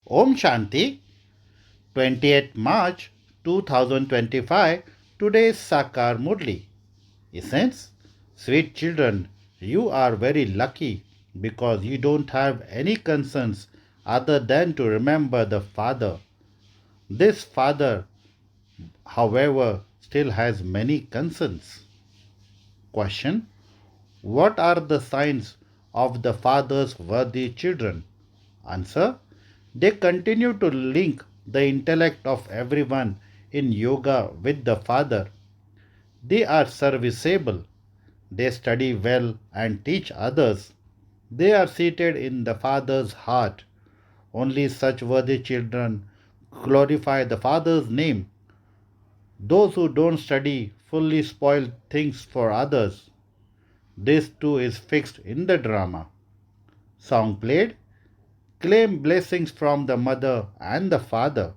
Om Shanti, 28th March 2025. Today's Sakar Murli. Essence, sweet children, you are very lucky because you don't have any concerns other than to remember the Father. This Father, however, still has many concerns. Question: what are the signs of the Father's worthy children? Answer: they continue to link the intellect of everyone in yoga with the Father. They are serviceable. They study well and teach others. They are seated in the Father's heart. Only such worthy children glorify the Father's name. Those who don't study fully spoil things for others. This too is fixed in the drama. Song played. Claim blessings from the mother and the father.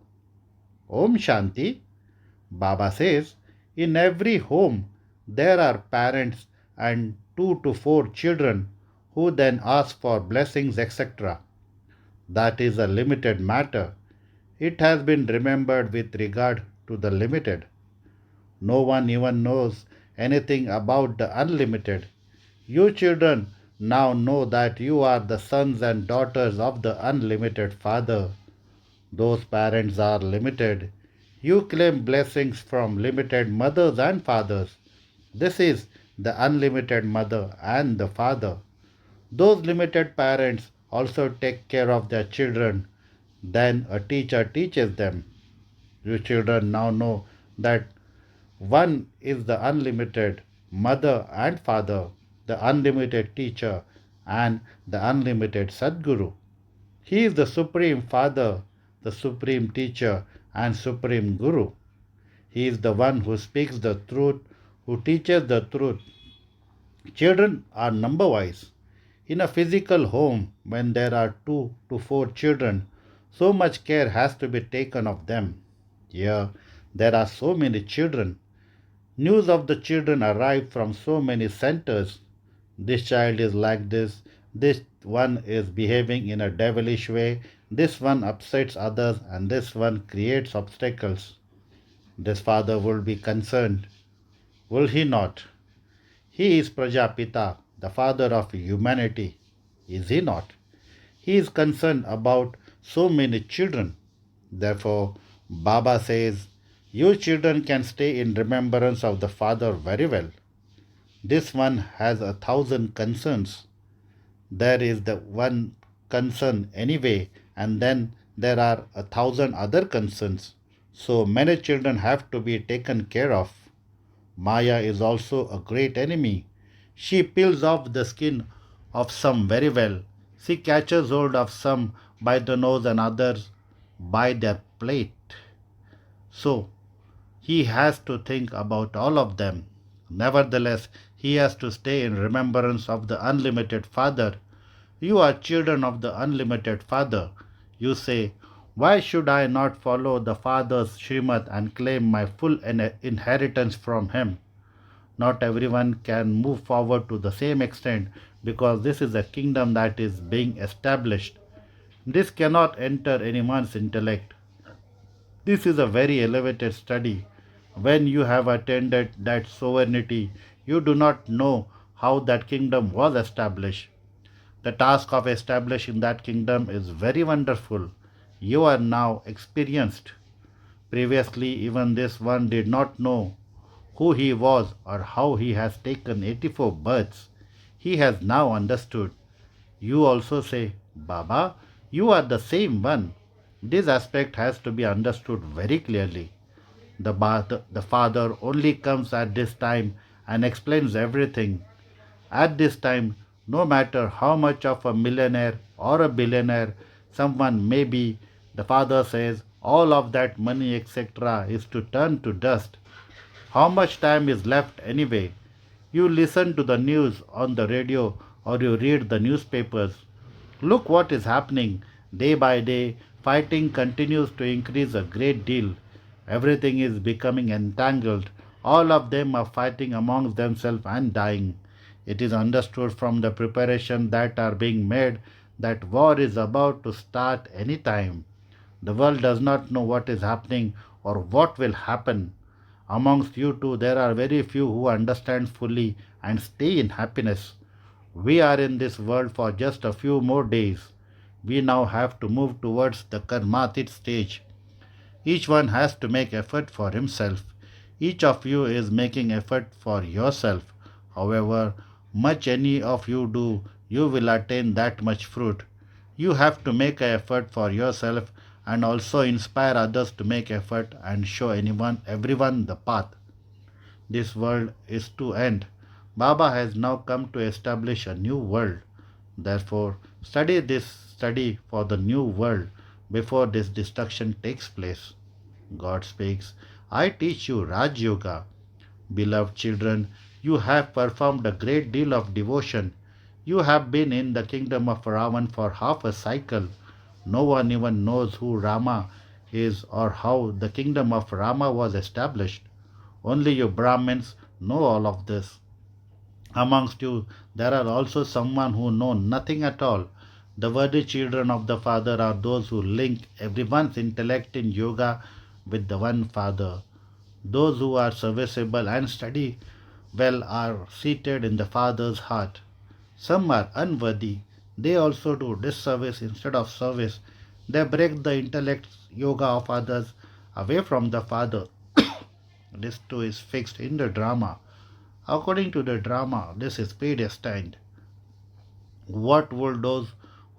Om Shanti. Baba says, in every home there are parents and 2 to 4 children who then ask for blessings, etc. That is a limited matter. It has been remembered with regard to the limited. No one even knows anything about the unlimited. You children now know that you are the sons and daughters of the unlimited Father. Those parents are limited. You claim blessings from limited mothers and fathers. This is the unlimited mother and the father. Those limited parents also take care of their children. Then a teacher teaches them. You children now know that one is the unlimited mother and father, the unlimited teacher, and the unlimited Sadguru. He is the Supreme Father, the Supreme Teacher, and Supreme Guru. He is the one who speaks the truth, who teaches the truth. Children are number wise. In a physical home, when there are 2 to 4 children, so much care has to be taken of them. Here, there are so many children. News of the children arrive from so many centers. This child is like this one is behaving in a devilish way, this one upsets others, and this one creates obstacles. This father will be concerned, will he not? He is Prajapita, the father of humanity, is he not? He is concerned about so many children. Therefore, Baba says, you children can stay in remembrance of the father very well. This one has 1,000 concerns. There is the one concern anyway, and then there are 1,000 other concerns. So many children have to be taken care of. Maya is also a great enemy. She peels off the skin of some very well. She catches hold of some by the nose and others by their plate. So he has to think about all of them. Nevertheless, he has to stay in remembrance of the unlimited Father. You are children of the unlimited Father. You say, why should I not follow the Father's Srimad and claim my full inheritance from him? Not everyone can move forward to the same extent because this is a kingdom that is being established. This cannot enter anyone's intellect. This is a very elevated study. When you have attended that sovereignty, you do not know how that kingdom was established. The task of establishing that kingdom is very wonderful. You are now experienced. Previously, even this one did not know who he was or how he has taken 84 births. He has now understood. You also say, Baba, you are the same one. This aspect has to be understood very clearly. The Father only comes at this time and explains everything. At this time, no matter how much of a millionaire or a billionaire someone may be, the Father says all of that money, etc., is to turn to dust. How much time is left anyway? You listen to the news on the radio or you read the newspapers. Look what is happening. Day by day, fighting continues to increase a great deal. Everything is becoming entangled. All of them are fighting amongst themselves and dying. It is understood from the preparation that are being made that war is about to start any time. The world does not know what is happening or what will happen. Amongst you two, there are very few who understand fully and stay in happiness. We are in this world for just a few more days. We now have to move towards the karmatit stage. Each one has to make effort for himself. Each of you is making effort for yourself. However much any of you do, you will attain that much fruit. You have to make an effort for yourself and also inspire others to make effort and show everyone the path. This world is to end. Baba has now come to establish a new world. Therefore, study for the new world before this destruction takes place. God speaks, I teach you Raj Yoga. Beloved children, you have performed a great deal of devotion. You have been in the kingdom of Ravan for half a cycle. No one even knows who Rama is or how the kingdom of Rama was established. Only you Brahmins know all of this. Amongst you, there are also someone who know nothing at all. The worthy children of the Father are those who link everyone's intellect in yoga with the one Father. Those who are serviceable and study well are seated in the Father's heart. Some are unworthy. They also do disservice instead of service. They break the intellect yoga of others away from the Father. This too is fixed in the drama. According to the drama, this is predestined. What will those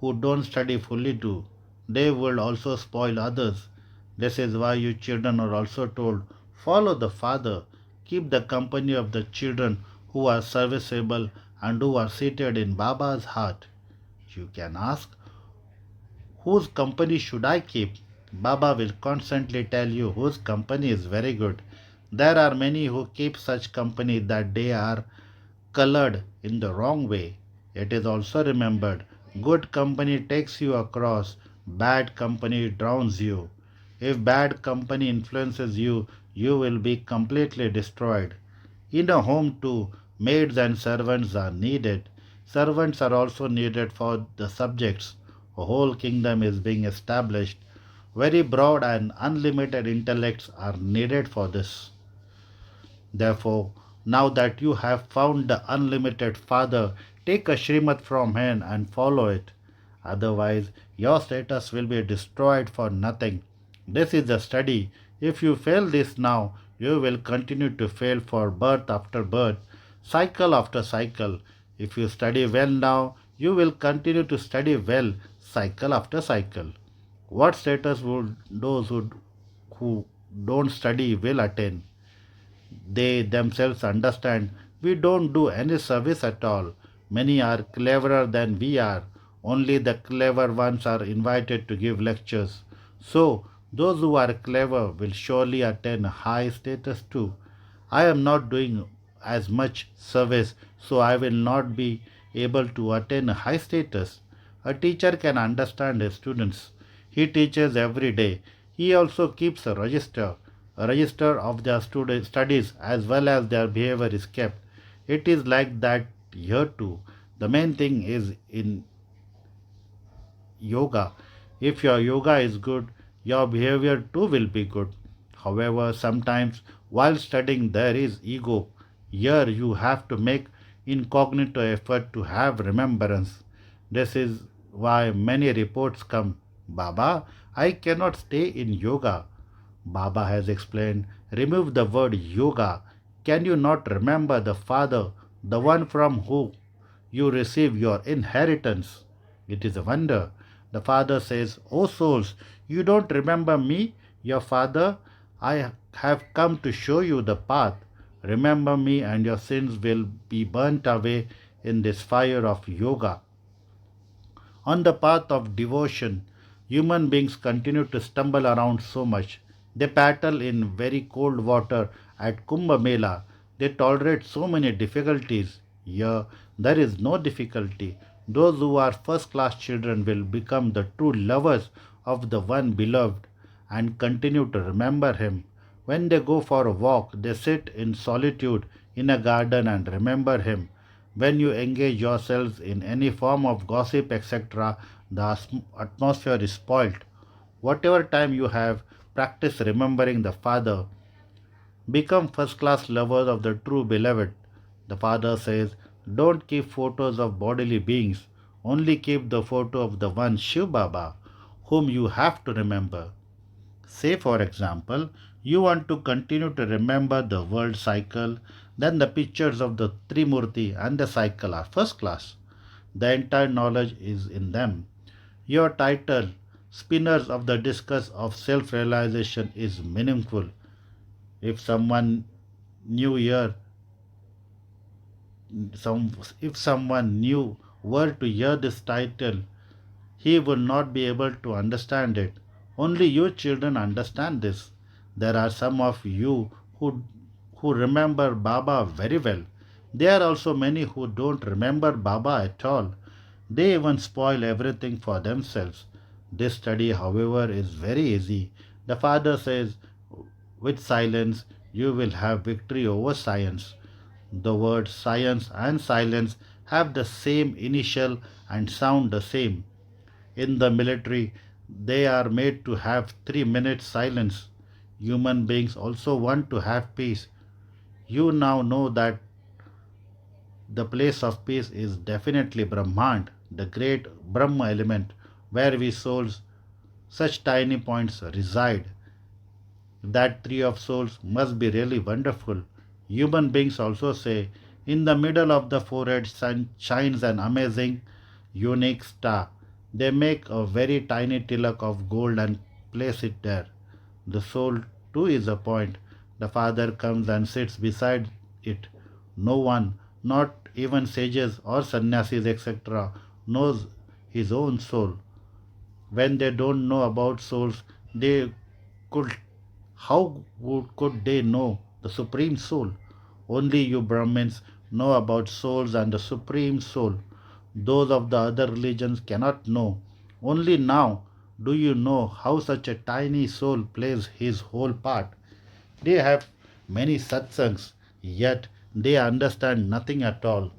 who don't study fully do? They will also spoil others. This is why you children are also told follow the Father, keep the company of the children who are serviceable and who are seated in Baba's heart. You can ask, whose company should I keep? Baba will constantly tell you whose company is very good. There are many who keep such company that they are colored in the wrong way. It is also remembered good company takes you across, bad company drowns you. If bad company influences you, you will be completely destroyed. In a home, too, maids and servants are needed. Servants are also needed for the subjects. A whole kingdom is being established. Very broad and unlimited intellects are needed for this. Therefore, now that you have found the unlimited Father, take a Srimad from him and follow it. Otherwise, your status will be destroyed for nothing. This is a study. If you fail this now, you will continue to fail for birth after birth, cycle after cycle. If you study well now, you will continue to study well, cycle after cycle. What status would those who don't study will attain? They themselves understand we don't do any service at all. Many are cleverer than we are. Only the clever ones are invited to give lectures. So, those who are clever will surely attain high status too. I am not doing as much service, so I will not be able to attain a high status. A teacher can understand his students. He teaches every day. He also keeps a register of their student studies as well as their behavior is kept. It is like that here too. The main thing is in yoga. If your yoga is good, your behavior too will be good. However, sometimes while studying there is ego. Here you have to make incognito effort to have remembrance. This is why many reports come. Baba, I cannot stay in yoga. Baba has explained, remove the word yoga. Can you not remember the Father, the one from whom you receive your inheritance? It is a wonder. The Father says, O souls, you don't remember me, your Father? I have come to show you the path. Remember me, and your sins will be burnt away in this fire of yoga. On the path of devotion, human beings continue to stumble around so much. They paddle in very cold water at Kumbh Mela. They tolerate so many difficulties. Here, there is no difficulty. Those who are first class children will become the true lovers of the one beloved and continue to remember him. When they go for a walk, they sit in solitude in a garden and remember him. When you engage yourselves in any form of gossip, etc., the atmosphere is spoilt. Whatever time you have, practice remembering the Father. Become first class lovers of the true beloved. The Father says, don't keep photos of bodily beings, only keep the photo of the one Shiv Baba, whom you have to remember. Say, for example, you want to continue to remember the world cycle, then the pictures of the Trimurti and the cycle are first class. The entire knowledge is in them. Your title, Spinners of the Discus of Self Realization, is meaningful. If someone new here, some, if someone new were to hear this title, he would not be able to understand it. Only you children understand this. There are some of you who remember Baba very well. There are also many who don't remember Baba at all. They even spoil everything for themselves. This study, however, is very easy. The father says, with silence, you will have victory over science. The words science and silence have the same initial and sound the same. In the military, they are made to have 3 minutes silence. Human beings also want to have peace. You now know that the place of peace is definitely Brahmand, the great Brahma element, where we souls, such tiny points, reside. That tree of souls must be really wonderful. Human beings also say, in the middle of the forehead shines an amazing, unique star. They make a very tiny tilak of gold and place it there. The soul too is a point. The Father comes and sits beside it. No one, not even sages or sannyasis, etc., knows his own soul. When they don't know about souls, they could could they know the Supreme Soul? Only you Brahmins know about souls and the Supreme Soul. Those of the other religions cannot know. Only now do you know how such a tiny soul plays his whole part. They have many satsangs, yet they understand nothing at all.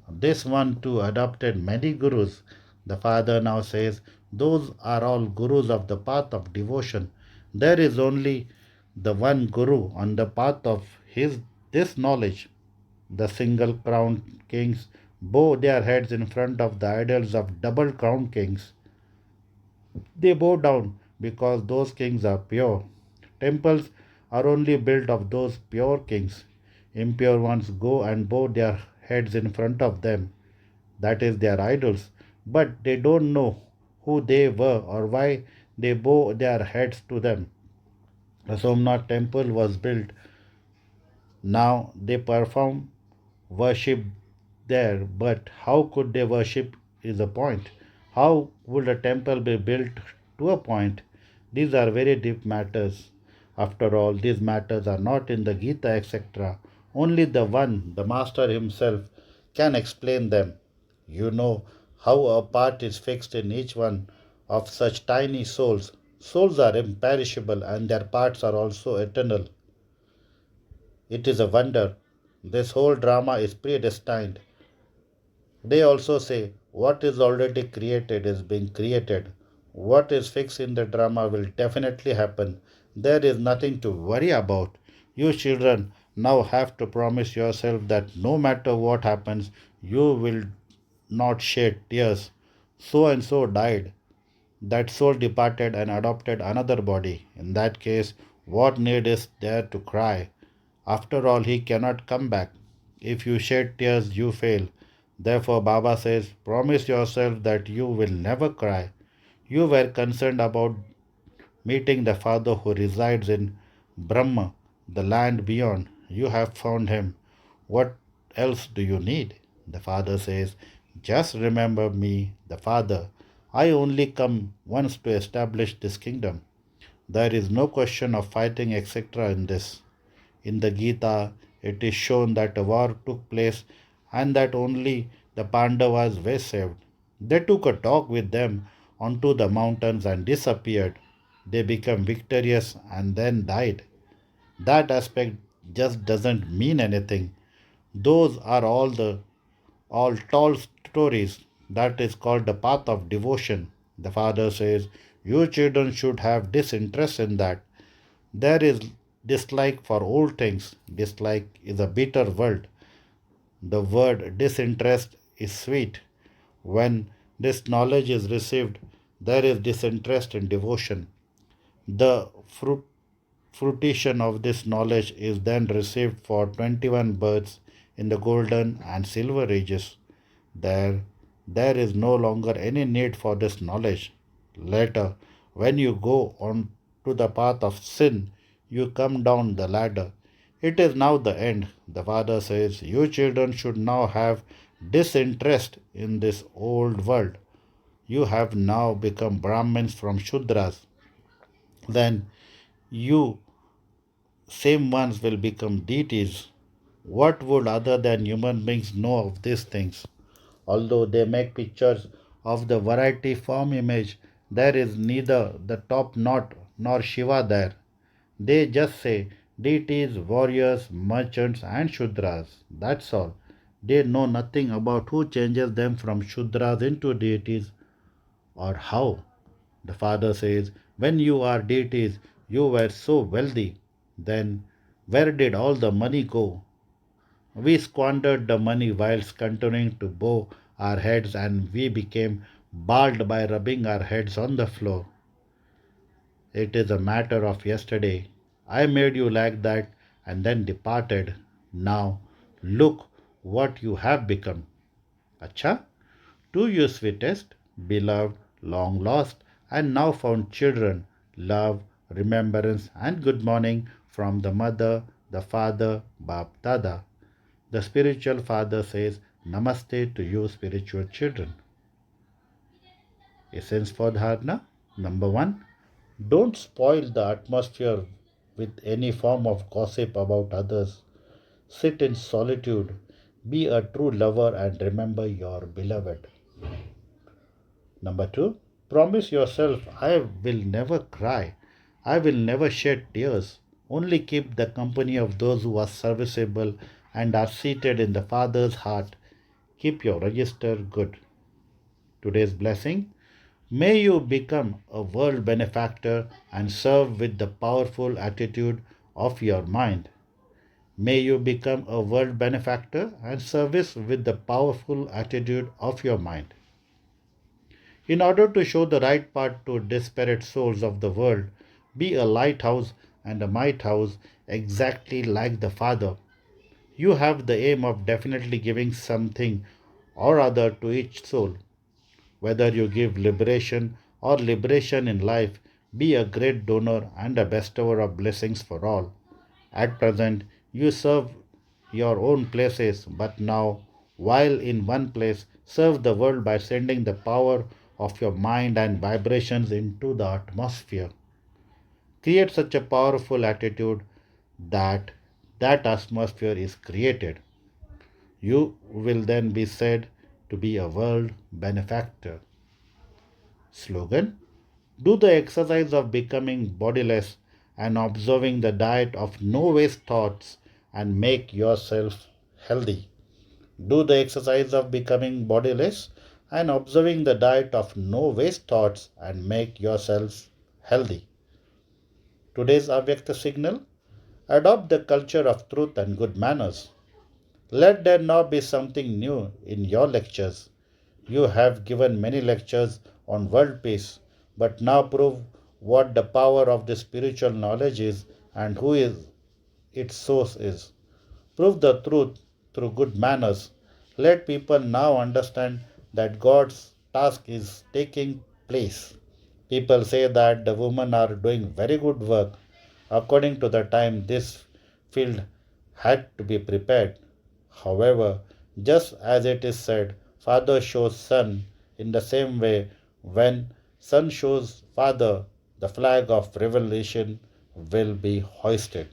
This one too adopted many gurus. The father now says, those are all gurus of the path of devotion. There is only the one guru on the path of his this knowledge. The single crowned kings bow their heads in front of the idols of double crowned kings. They bow down because those kings are pure. Temples are only built of those pure kings. Impure ones go and bow their heads in front of them. That is their idols. But they don't know who they were or why they bow their heads to them. The Somnath temple was built. Now they perform worship there, but how could they worship is the point. How would a temple be built to a point? These are very deep matters. After all, these matters are not in the Gita, etc. Only the one, the Master himself, can explain them. You know how a part is fixed in each one of such tiny souls. Souls are imperishable and their parts are also eternal. It is a wonder. This whole drama is predestined. They also say what is already created is being created. What is fixed in the drama will definitely happen. There is nothing to worry about. You children now have to promise yourself that no matter what happens, you will not shed tears. So and so died. That soul departed and adopted another body. In that case, what need is there to cry? After all, he cannot come back. If you shed tears, you fail. Therefore, Baba says, promise yourself that you will never cry. You were concerned about meeting the Father who resides in Brahma, the land beyond. You have found him. What else do you need? The Father says, just remember me, the Father. I only come once to establish this kingdom. There is no question of fighting, etc. in this. In the Gita, it is shown that a war took place and that only the Pandavas were saved. They took a talk with them onto the mountains and disappeared. They became victorious and then died. That aspect just doesn't mean anything. Those are all tall stories. That is called the path of devotion. The father says, You children should have disinterest in that. There is dislike for old things. Dislike is a bitter word. The word disinterest is sweet. When this knowledge is received, there is disinterest in devotion. The fruition of this knowledge is then received for 21 births in the golden and silver ages. There, there is no longer any need for this knowledge. Later, when you go on to the path of sin, you come down the ladder. It is now the end. The Father says, you children should now have disinterest in this old world. You have now become Brahmins from Shudras. Then you same ones will become deities. What would other than human beings know of these things? Although they make pictures of the variety form image, there is neither the top knot nor Shiva there. They just say deities, warriors, merchants, and Shudras. That's all. They know nothing about who changes them from Shudras into deities or how. The father says, when you are deities, you were so wealthy. Then where did all the money go? We squandered the money whilst continuing to bow our heads, and we became bald by rubbing our heads on the floor. It is a matter of yesterday. I made you like that and then departed. Now look what you have become. Acha? To you, sweetest, beloved, long lost, and now found children, love, remembrance, and good morning from the mother, the father, Bap Dada. The spiritual father says, Namaste to you, spiritual children. Essence for dharana. Number one, don't spoil the atmosphere with any form of gossip about others. Sit in solitude. Be a true lover and remember your beloved. Number two, promise yourself, I will never cry. I will never shed tears. Only keep the company of those who are serviceable and are seated in the Father's heart. Keep your register good. Today's blessing. May you become a world benefactor and serve with the powerful attitude of your mind. May you become a world benefactor and service with the powerful attitude of your mind. In order to show the right path to desperate souls of the world, be a lighthouse and a might house exactly like the Father. You have the aim of definitely giving something or other to each soul. Whether you give liberation or liberation in life, be a great donor and a bestower of blessings for all. At present, you serve your own places, but now, while in one place, serve the world by sending the power of your mind and vibrations into the atmosphere. Create such a powerful attitude that that atmosphere is created. You will then be said to be a world benefactor. Slogan. Do the exercise of becoming bodiless and observing the diet of no waste thoughts and make yourself healthy. Do the exercise of becoming bodiless and observing the diet of no waste thoughts and make yourself healthy. Today's Avyakta signal. Adopt the culture of truth and good manners. Let there now be something new in your lectures. You have given many lectures on world peace, but now prove what the power of the spiritual knowledge is and who is its source is. Prove the truth through good manners. Let people now understand that God's task is taking place. People say that the women are doing very good work. According to the time, this field had to be prepared. However, just as it is said, Father shows Son, in the same way, when Son shows Father, the flag of revelation will be hoisted.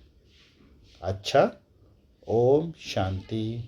Acha, Om Shanti.